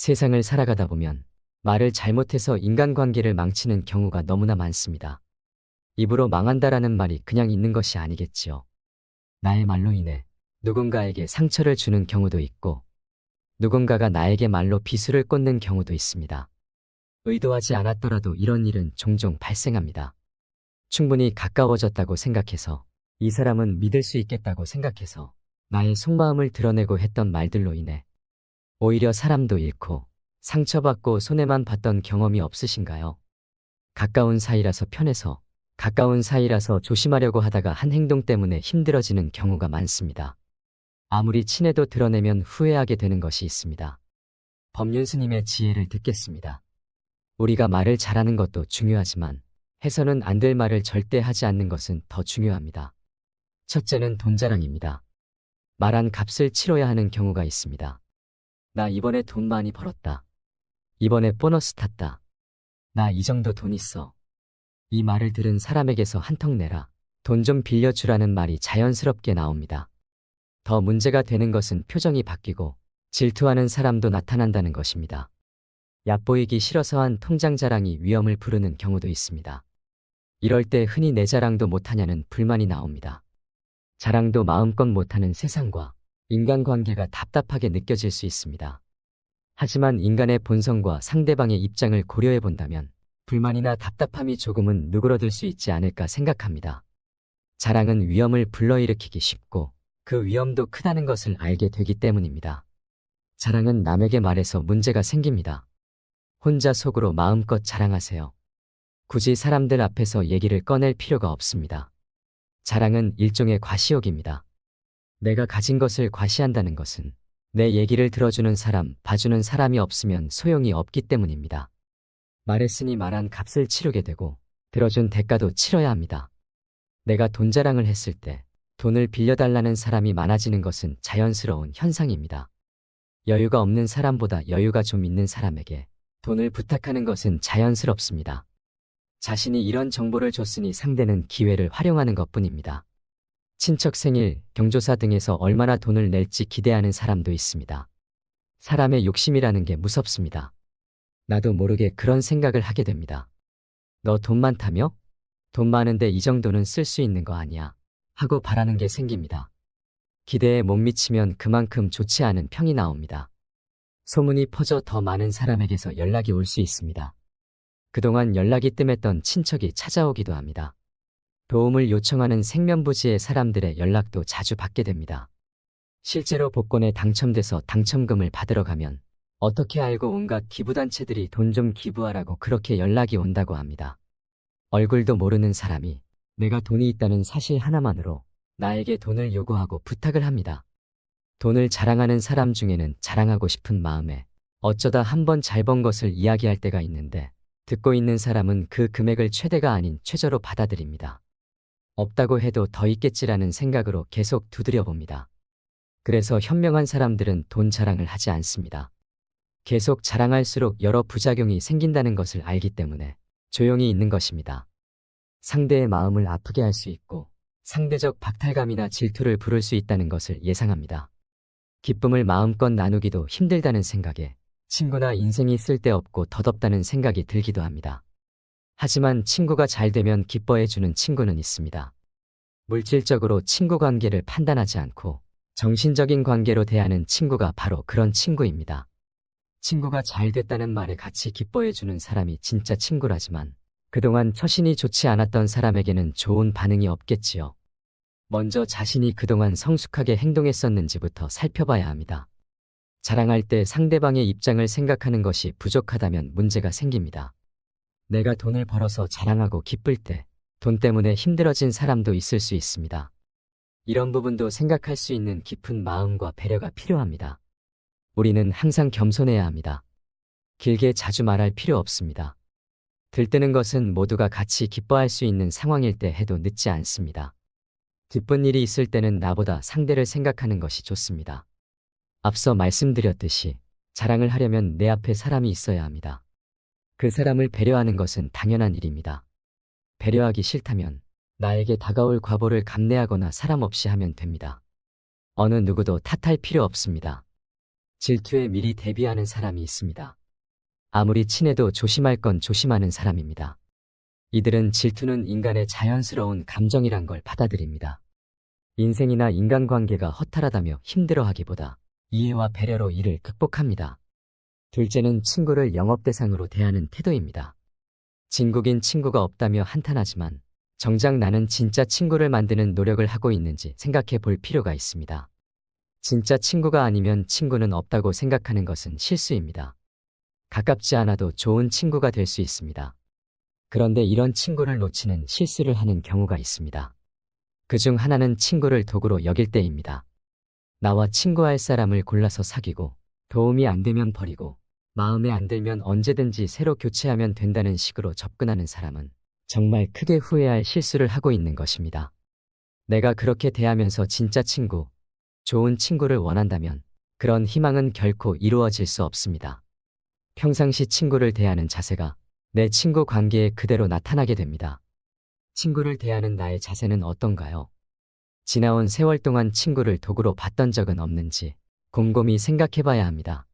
세상을 살아가다 보면 말을 잘못해서 인간관계를 망치는 경우가 너무나 많습니다. 입으로 망한다라는 말이 그냥 있는 것이 아니겠지요. 나의 말로 인해 누군가에게 상처를 주는 경우도 있고 누군가가 나에게 말로 비수를 꽂는 경우도 있습니다. 의도하지 않았더라도 이런 일은 종종 발생합니다. 충분히 가까워졌다고 생각해서 이 사람은 믿을 수 있겠다고 생각해서 나의 속마음을 드러내고 했던 말들로 인해 오히려 사람도 잃고 상처받고 손해만 봤던 경험이 없으신가요? 가까운 사이라서 편해서 가까운 사이라서 조심하려고 하다가 한 행동 때문에 힘들어지는 경우가 많습니다. 아무리 친해도 드러내면 후회하게 되는 것이 있습니다. 법륜 스님의 지혜를 듣겠습니다. 우리가 말을 잘하는 것도 중요하지만 해서는 안 될 말을 절대 하지 않는 것은 더 중요합니다. 첫째는 돈 자랑입니다. 말한 값을 치러야 하는 경우가 있습니다. 나 이번에 돈 많이 벌었다. 이번에 보너스 탔다. 나 이 정도 돈 있어. 이 말을 들은 사람에게서 한턱 내라. 돈 좀 빌려주라는 말이 자연스럽게 나옵니다. 더 문제가 되는 것은 표정이 바뀌고 질투하는 사람도 나타난다는 것입니다. 얕보이기 싫어서 한 통장 자랑이 위험을 부르는 경우도 있습니다. 이럴 때 흔히 내 자랑도 못하냐는 불만이 나옵니다. 자랑도 마음껏 못하는 세상과 인간관계가 답답하게 느껴질 수 있습니다. 하지만 인간의 본성과 상대방의 입장을 고려해 본다면 불만이나 답답함이 조금은 누그러들 수 있지 않을까 생각합니다. 자랑은 위험을 불러일으키기 쉽고 그 위험도 크다는 것을 알게 되기 때문입니다. 자랑은 남에게 말해서 문제가 생깁니다. 혼자 속으로 마음껏 자랑하세요. 굳이 사람들 앞에서 얘기를 꺼낼 필요가 없습니다. 자랑은 일종의 과시욕입니다. 내가 가진 것을 과시한다는 것은 내 얘기를 들어주는 사람, 봐주는 사람이 없으면 소용이 없기 때문입니다. 말했으니 말한 값을 치르게 되고 들어준 대가도 치러야 합니다. 내가 돈 자랑을 했을 때 돈을 빌려달라는 사람이 많아지는 것은 자연스러운 현상입니다. 여유가 없는 사람보다 여유가 좀 있는 사람에게 돈을 부탁하는 것은 자연스럽습니다. 자신이 이런 정보를 줬으니 상대는 기회를 활용하는 것뿐입니다. 친척 생일, 경조사 등에서 얼마나 돈을 낼지 기대하는 사람도 있습니다. 사람의 욕심이라는 게 무섭습니다. 나도 모르게 그런 생각을 하게 됩니다. 너 돈 많다며? 돈 많은데 이 정도는 쓸 수 있는 거 아니야? 하고 바라는 게 생깁니다. 기대에 못 미치면 그만큼 좋지 않은 평이 나옵니다. 소문이 퍼져 더 많은 사람에게서 연락이 올 수 있습니다. 그동안 연락이 뜸했던 친척이 찾아오기도 합니다. 도움을 요청하는 생면부지의 사람들의 연락도 자주 받게 됩니다. 실제로 복권에 당첨돼서 당첨금을 받으러 가면 어떻게 알고 온갖 기부단체들이 돈 좀 기부하라고 그렇게 연락이 온다고 합니다. 얼굴도 모르는 사람이 내가 돈이 있다는 사실 하나만으로 나에게 돈을 요구하고 부탁을 합니다. 돈을 자랑하는 사람 중에는 자랑하고 싶은 마음에 어쩌다 한번 잘 번 것을 이야기할 때가 있는데 듣고 있는 사람은 그 금액을 최대가 아닌 최저로 받아들입니다. 없다고 해도 더 있겠지라는 생각으로 계속 두드려 봅니다. 그래서 현명한 사람들은 돈 자랑을 하지 않습니다. 계속 자랑할수록 여러 부작용이 생긴다는 것을 알기 때문에 조용히 있는 것입니다. 상대의 마음을 아프게 할 수 있고 상대적 박탈감이나 질투를 부를 수 있다는 것을 예상합니다. 기쁨을 마음껏 나누기도 힘들다는 생각에 친구나 인생이 쓸데없고 덧없다는 생각이 들기도 합니다. 하지만 친구가 잘 되면 기뻐해주는 친구는 있습니다. 물질적으로 친구 관계를 판단하지 않고 정신적인 관계로 대하는 친구가 바로 그런 친구입니다. 친구가 잘 됐다는 말에 같이 기뻐해주는 사람이 진짜 친구라지만 그동안 처신이 좋지 않았던 사람에게는 좋은 반응이 없겠지요. 먼저 자신이 그동안 성숙하게 행동했었는지부터 살펴봐야 합니다. 자랑할 때 상대방의 입장을 생각하는 것이 부족하다면 문제가 생깁니다. 내가 돈을 벌어서 자랑하고 기쁠 때 돈 때문에 힘들어진 사람도 있을 수 있습니다. 이런 부분도 생각할 수 있는 깊은 마음과 배려가 필요합니다. 우리는 항상 겸손해야 합니다. 길게 자주 말할 필요 없습니다. 들뜨는 것은 모두가 같이 기뻐할 수 있는 상황일 때 해도 늦지 않습니다. 기쁜 일이 있을 때는 나보다 상대를 생각하는 것이 좋습니다. 앞서 말씀드렸듯이 자랑을 하려면 내 앞에 사람이 있어야 합니다. 그 사람을 배려하는 것은 당연한 일입니다. 배려하기 싫다면 나에게 다가올 과보를 감내하거나 사람 없이 하면 됩니다. 어느 누구도 탓할 필요 없습니다. 질투에 미리 대비하는 사람이 있습니다. 아무리 친해도 조심할 건 조심하는 사람입니다. 이들은 질투는 인간의 자연스러운 감정이란 걸 받아들입니다. 인생이나 인간관계가 허탈하다며 힘들어하기보다 이해와 배려로 이를 극복합니다. 둘째는 친구를 영업 대상으로 대하는 태도입니다. 진국인 친구가 없다며 한탄하지만 정작 나는 진짜 친구를 만드는 노력을 하고 있는지 생각해 볼 필요가 있습니다. 진짜 친구가 아니면 친구는 없다고 생각하는 것은 실수입니다. 가깝지 않아도 좋은 친구가 될 수 있습니다. 그런데 이런 친구를 놓치는 실수를 하는 경우가 있습니다. 그중 하나는 친구를 도구로 여길 때입니다. 나와 친구할 사람을 골라서 사귀고 도움이 안 되면 버리고 마음에 안 들면 언제든지 새로 교체하면 된다는 식으로 접근하는 사람은 정말 크게 후회할 실수를 하고 있는 것입니다. 내가 그렇게 대하면서 진짜 친구, 좋은 친구를 원한다면 그런 희망은 결코 이루어질 수 없습니다. 평상시 친구를 대하는 자세가 내 친구 관계에 그대로 나타나게 됩니다. 친구를 대하는 나의 자세는 어떤가요? 지나온 세월 동안 친구를 도구로 봤던 적은 없는지 곰곰이 생각해 봐야 합니다.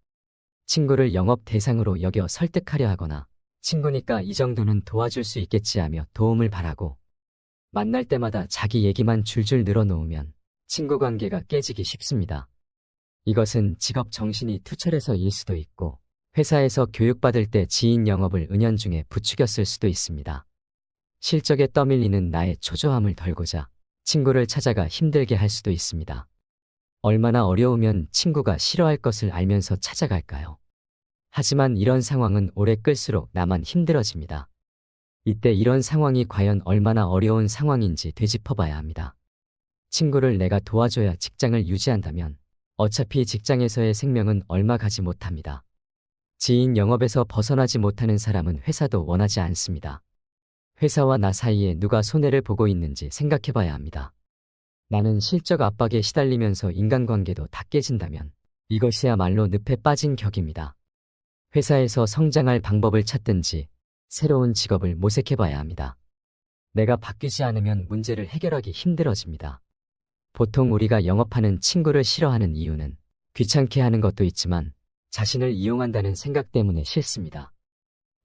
친구를 영업 대상으로 여겨 설득하려 하거나 친구니까 이 정도는 도와줄 수 있겠지 하며 도움을 바라고 만날 때마다 자기 얘기만 줄줄 늘어놓으면 친구 관계가 깨지기 쉽습니다. 이것은 직업 정신이 투철해서일 수도 있고 회사에서 교육받을 때 지인 영업을 은연중에 부추겼을 수도 있습니다. 실적에 떠밀리는 나의 초조함을 덜고자 친구를 찾아가 힘들게 할 수도 있습니다. 얼마나 어려우면 친구가 싫어할 것을 알면서 찾아갈까요? 하지만 이런 상황은 오래 끌수록 나만 힘들어집니다. 이때 이런 상황이 과연 얼마나 어려운 상황인지 되짚어봐야 합니다. 친구를 내가 도와줘야 직장을 유지한다면 어차피 직장에서의 생명은 얼마 가지 못합니다. 지인 영업에서 벗어나지 못하는 사람은 회사도 원하지 않습니다. 회사와 나 사이에 누가 손해를 보고 있는지 생각해봐야 합니다. 나는 실적 압박에 시달리면서 인간관계도 다 깨진다면 이것이야말로 늪에 빠진 격입니다. 회사에서 성장할 방법을 찾든지 새로운 직업을 모색해봐야 합니다. 내가 바뀌지 않으면 문제를 해결하기 힘들어집니다. 보통 우리가 영업하는 친구를 싫어하는 이유는 귀찮게 하는 것도 있지만 자신을 이용한다는 생각 때문에 싫습니다.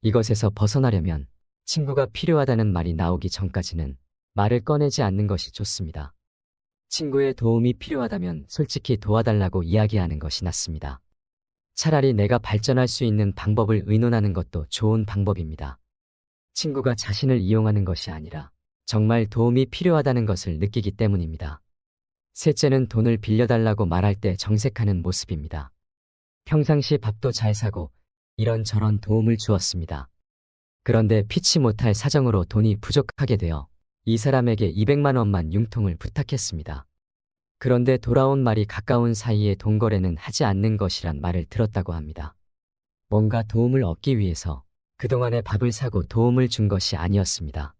이것에서 벗어나려면 친구가 필요하다는 말이 나오기 전까지는 말을 꺼내지 않는 것이 좋습니다. 친구의 도움이 필요하다면 솔직히 도와달라고 이야기하는 것이 낫습니다. 차라리 내가 발전할 수 있는 방법을 의논하는 것도 좋은 방법입니다. 친구가 자신을 이용하는 것이 아니라 정말 도움이 필요하다는 것을 느끼기 때문입니다. 셋째는 돈을 빌려달라고 말할 때 정색하는 모습입니다. 평상시 밥도 잘 사고 이런저런 도움을 주었습니다. 그런데 피치 못할 사정으로 돈이 부족하게 되어 이 사람에게 200만 원만 융통을 부탁했습니다. 그런데 돌아온 말이 가까운 사이에 돈거래는 하지 않는 것이란 말을 들었다고 합니다. 뭔가 도움을 얻기 위해서 그동안에 밥을 사고 도움을 준 것이 아니었습니다.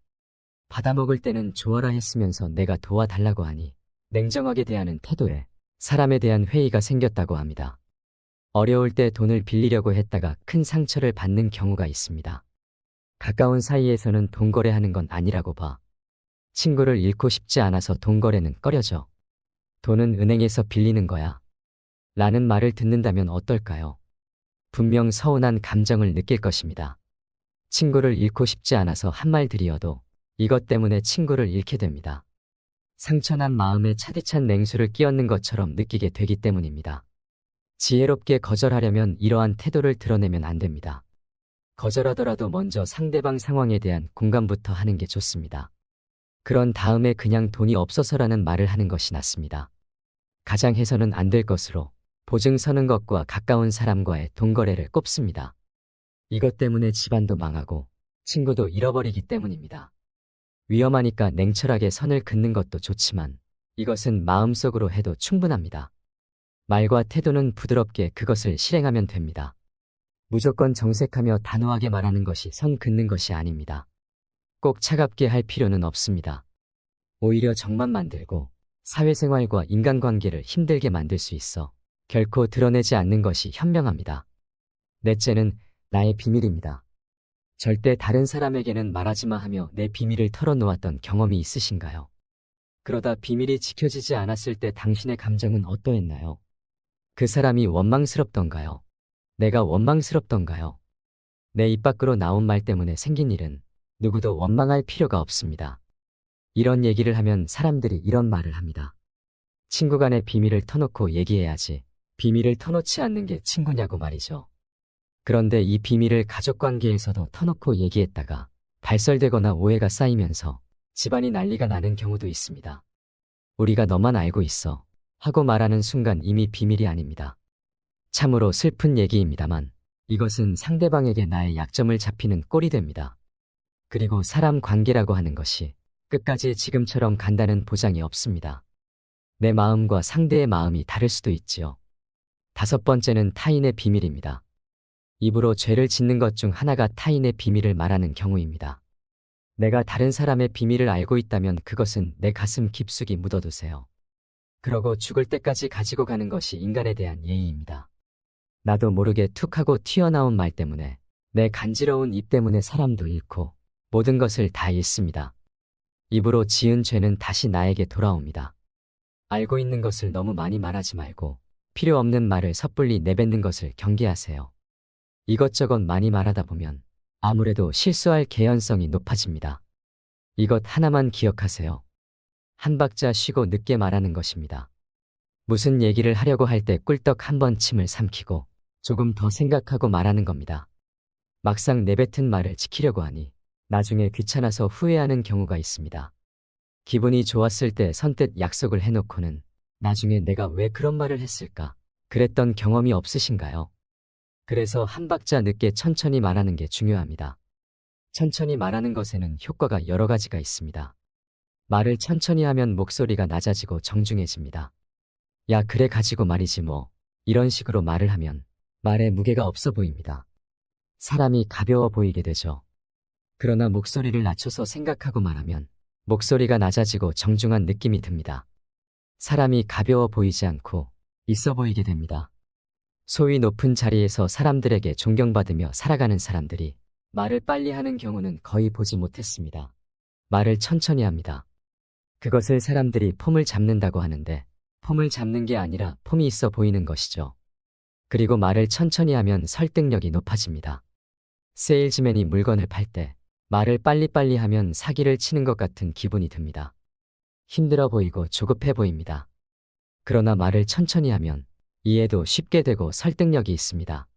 받아먹을 때는 좋아라 했으면서 내가 도와달라고 하니 냉정하게 대하는 태도에 사람에 대한 회의가 생겼다고 합니다. 어려울 때 돈을 빌리려고 했다가 큰 상처를 받는 경우가 있습니다. 가까운 사이에서는 돈거래하는 건 아니라고 봐. 친구를 잃고 싶지 않아서 돈거래는 꺼려져. 돈은 은행에서 빌리는 거야. 라는 말을 듣는다면 어떨까요? 분명 서운한 감정을 느낄 것입니다. 친구를 잃고 싶지 않아서 한 말들이어도 이것 때문에 친구를 잃게 됩니다. 상처난 마음에 차디찬 냉수를 끼얹는 것처럼 느끼게 되기 때문입니다. 지혜롭게 거절하려면 이러한 태도를 드러내면 안 됩니다. 거절하더라도 먼저 상대방 상황에 대한 공감부터 하는 게 좋습니다. 그런 다음에 그냥 돈이 없어서라는 말을 하는 것이 낫습니다. 가장 해서는 안 될 것으로 보증 서는 것과 가까운 사람과의 돈거래를 꼽습니다. 이것 때문에 집안도 망하고 친구도 잃어버리기 때문입니다. 위험하니까 냉철하게 선을 긋는 것도 좋지만 이것은 마음속으로 해도 충분합니다. 말과 태도는 부드럽게 그것을 실행하면 됩니다. 무조건 정색하며 단호하게 말하는 것이 선 긋는 것이 아닙니다. 꼭 차갑게 할 필요는 없습니다. 오히려 정만 만들고 사회생활과 인간관계를 힘들게 만들 수 있어 결코 드러내지 않는 것이 현명합니다. 넷째는 나의 비밀입니다. 절대 다른 사람에게는 말하지 마 하며 내 비밀을 털어놓았던 경험이 있으신가요? 그러다 비밀이 지켜지지 않았을 때 당신의 감정은 어떠했나요? 그 사람이 원망스럽던가요? 내가 원망스럽던가요? 내 입 밖으로 나온 말 때문에 생긴 일은 누구도 원망할 필요가 없습니다. 이런 얘기를 하면 사람들이 이런 말을 합니다. 친구 간의 비밀을 터놓고 얘기해야지. 비밀을 터놓지 않는 게 친구냐고 말이죠. 그런데 이 비밀을 가족관계에서도 터놓고 얘기했다가 발설되거나 오해가 쌓이면서 집안이 난리가 나는 경우도 있습니다. 우리가 너만 알고 있어 하고 말하는 순간 이미 비밀이 아닙니다. 참으로 슬픈 얘기입니다만 이것은 상대방에게 나의 약점을 잡히는 꼴이 됩니다. 그리고 사람 관계라고 하는 것이 끝까지 지금처럼 간다는 보장이 없습니다. 내 마음과 상대의 마음이 다를 수도 있지요. 다섯 번째는 타인의 비밀입니다. 입으로 죄를 짓는 것 중 하나가 타인의 비밀을 말하는 경우입니다. 내가 다른 사람의 비밀을 알고 있다면 그것은 내 가슴 깊숙이 묻어두세요. 그러고 죽을 때까지 가지고 가는 것이 인간에 대한 예의입니다. 나도 모르게 툭 하고 튀어나온 말 때문에 내 간지러운 입 때문에 사람도 잃고 모든 것을 다 잃습니다. 입으로 지은 죄는 다시 나에게 돌아옵니다. 알고 있는 것을 너무 많이 말하지 말고 필요 없는 말을 섣불리 내뱉는 것을 경계하세요. 이것저것 많이 말하다 보면 아무래도 실수할 개연성이 높아집니다. 이것 하나만 기억하세요. 한 박자 쉬고 늦게 말하는 것입니다. 무슨 얘기를 하려고 할 때 꿀떡 한 번 침을 삼키고 조금 더 생각하고 말하는 겁니다. 막상 내뱉은 말을 지키려고 하니 나중에 귀찮아서 후회하는 경우가 있습니다. 기분이 좋았을 때 선뜻 약속을 해놓고는 나중에 내가 왜 그런 말을 했을까? 그랬던 경험이 없으신가요? 그래서 한 박자 늦게 천천히 말하는 게 중요합니다. 천천히 말하는 것에는 효과가 여러 가지가 있습니다. 말을 천천히 하면 목소리가 낮아지고 정중해집니다. 야, 그래 가지고 말이지 뭐. 이런 식으로 말을 하면 말에 무게가 없어 보입니다. 사람이 가벼워 보이게 되죠. 그러나 목소리를 낮춰서 생각하고 말하면 목소리가 낮아지고 정중한 느낌이 듭니다. 사람이 가벼워 보이지 않고 있어 보이게 됩니다. 소위 높은 자리에서 사람들에게 존경받으며 살아가는 사람들이 말을 빨리 하는 경우는 거의 보지 못했습니다. 말을 천천히 합니다. 그것을 사람들이 폼을 잡는다고 하는데 폼을 잡는 게 아니라 폼이 있어 보이는 것이죠. 그리고 말을 천천히 하면 설득력이 높아집니다. 세일즈맨이 물건을 팔 때 말을 빨리빨리 하면 사기를 치는 것 같은 기분이 듭니다. 힘들어 보이고 조급해 보입니다. 그러나 말을 천천히 하면 이해도 쉽게 되고 설득력이 있습니다.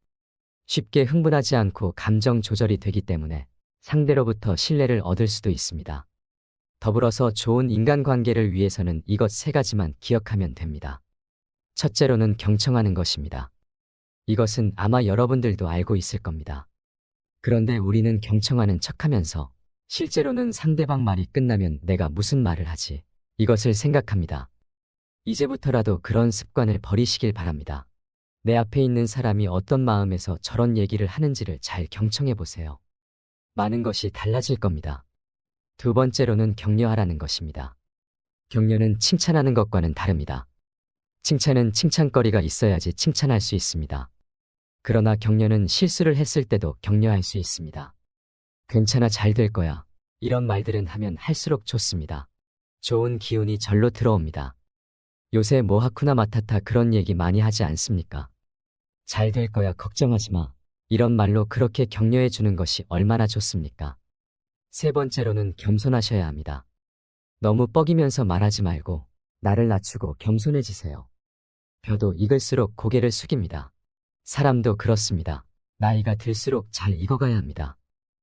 쉽게 흥분하지 않고 감정 조절이 되기 때문에 상대로부터 신뢰를 얻을 수도 있습니다. 더불어서 좋은 인간관계를 위해서는 이것 세 가지만 기억하면 됩니다. 첫째로는 경청하는 것입니다. 이것은 아마 여러분들도 알고 있을 겁니다. 그런데 우리는 경청하는 척하면서 실제로는 상대방 말이 끝나면 내가 무슨 말을 하지? 이것을 생각합니다. 이제부터라도 그런 습관을 버리시길 바랍니다. 내 앞에 있는 사람이 어떤 마음에서 저런 얘기를 하는지를 잘 경청해 보세요. 많은 것이 달라질 겁니다. 두 번째로는 격려하라는 것입니다. 격려는 칭찬하는 것과는 다릅니다. 칭찬은 칭찬거리가 있어야지 칭찬할 수 있습니다. 그러나 격려는 실수를 했을 때도 격려할 수 있습니다. 괜찮아, 잘 될 거야. 이런 말들은 하면 할수록 좋습니다. 좋은 기운이 절로 들어옵니다. 요새 뭐 하쿠나 마타타 그런 얘기 많이 하지 않습니까? 잘 될 거야, 걱정하지 마. 이런 말로 그렇게 격려해 주는 것이 얼마나 좋습니까? 세 번째로는 겸손하셔야 합니다. 너무 뻐기면서 말하지 말고 나를 낮추고 겸손해지세요. 벼도 익을수록 고개를 숙입니다. 사람도 그렇습니다. 나이가 들수록 잘 익어가야 합니다.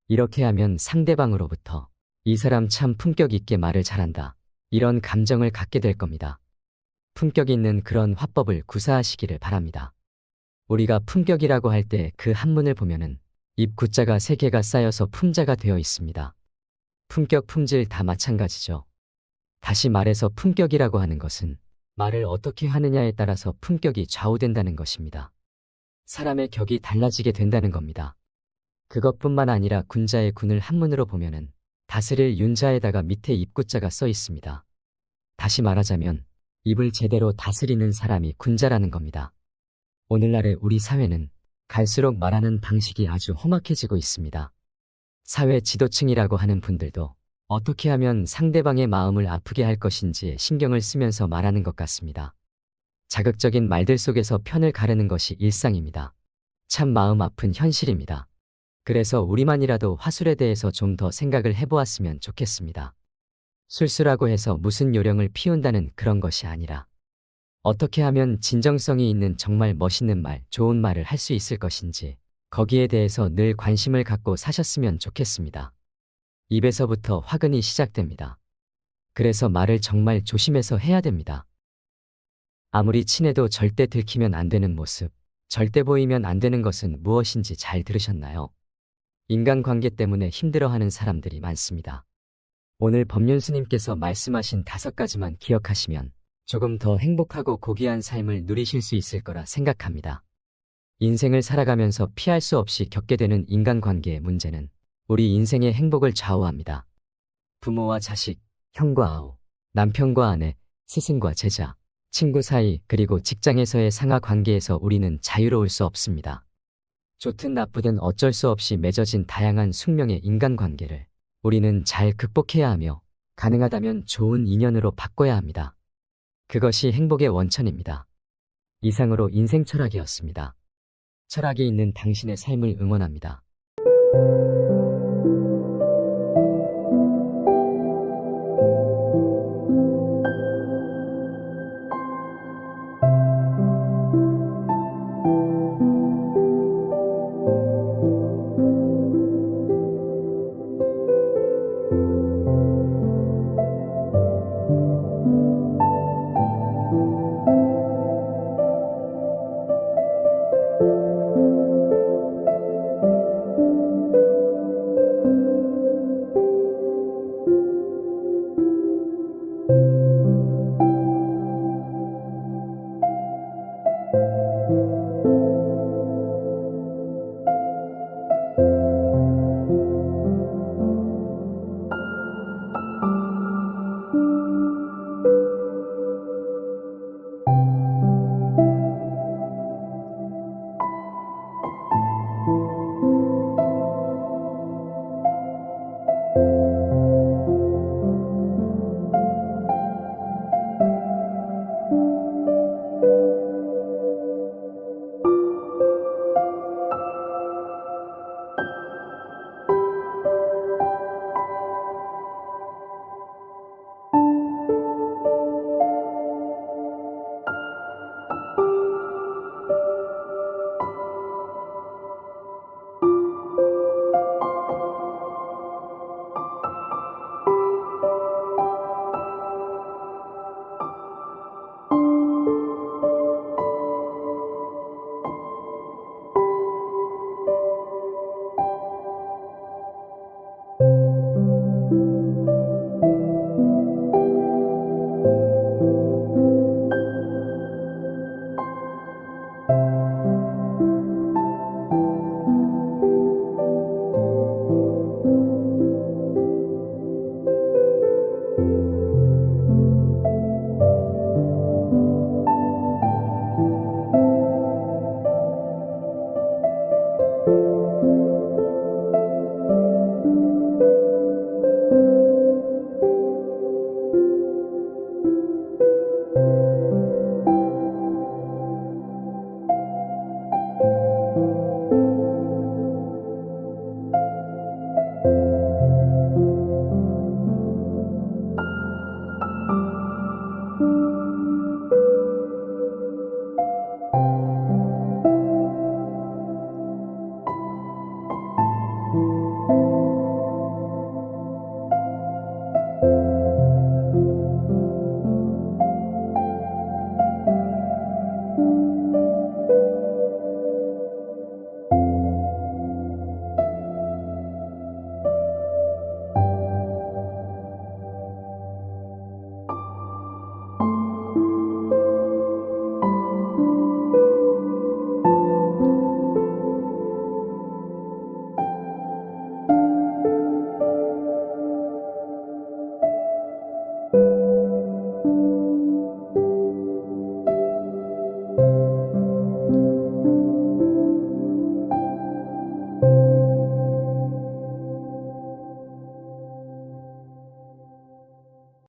이렇게 하면 상대방으로부터 이 사람 참 품격 있게 말을 잘한다. 이런 감정을 갖게 될 겁니다. 품격 있는 그런 화법을 구사하시기를 바랍니다. 우리가 품격이라고 할 때 그 한문을 보면은 입 구자가 3개가 쌓여서 품자가 되어 있습니다. 품격, 품질 다 마찬가지죠. 다시 말해서 품격이라고 하는 것은 말을 어떻게 하느냐에 따라서 품격이 좌우된다는 것입니다. 사람의 격이 달라지게 된다는 겁니다. 그것뿐만 아니라 군자의 군을 한문으로 보면은 다스릴 윤자에다가 밑에 입구자가 써 있습니다. 다시 말하자면 입을 제대로 다스리는 사람이 군자라는 겁니다. 오늘날의 우리 사회는 갈수록 말하는 방식이 아주 험악해지고 있습니다. 사회 지도층이라고 하는 분들도 어떻게 하면 상대방의 마음을 아프게 할 것인지에 신경을 쓰면서 말하는 것 같습니다. 자극적인 말들 속에서 편을 가르는 것이 일상입니다. 참 마음 아픈 현실입니다. 그래서 우리만이라도 화술에 대해서 좀 더 생각을 해보았으면 좋겠습니다. 술수라고 해서 무슨 요령을 피운다는 그런 것이 아니라 어떻게 하면 진정성이 있는 정말 멋있는 말, 좋은 말을 할 수 있을 것인지 거기에 대해서 늘 관심을 갖고 사셨으면 좋겠습니다. 입에서부터 화근이 시작됩니다. 그래서 말을 정말 조심해서 해야 됩니다. 아무리 친해도 절대 들키면 안 되는 모습, 절대 보이면 안 되는 것은 무엇인지 잘 들으셨나요? 인간관계 때문에 힘들어하는 사람들이 많습니다. 오늘 법륜스님께서 말씀하신 5가지만 기억하시면 조금 더 행복하고 고귀한 삶을 누리실 수 있을 거라 생각합니다. 인생을 살아가면서 피할 수 없이 겪게 되는 인간관계의 문제는 우리 인생의 행복을 좌우합니다. 부모와 자식, 형과 아우, 남편과 아내, 스승과 제자, 친구 사이, 그리고 직장에서의 상하 관계에서 우리는 자유로울 수 없습니다. 좋든 나쁘든 어쩔 수 없이 맺어진 다양한 숙명의 인간관계를 우리는 잘 극복해야 하며 가능하다면 좋은 인연으로 바꿔야 합니다. 그것이 행복의 원천입니다. 이상으로 인생 철학이었습니다. 철학이 있는 당신의 삶을 응원합니다.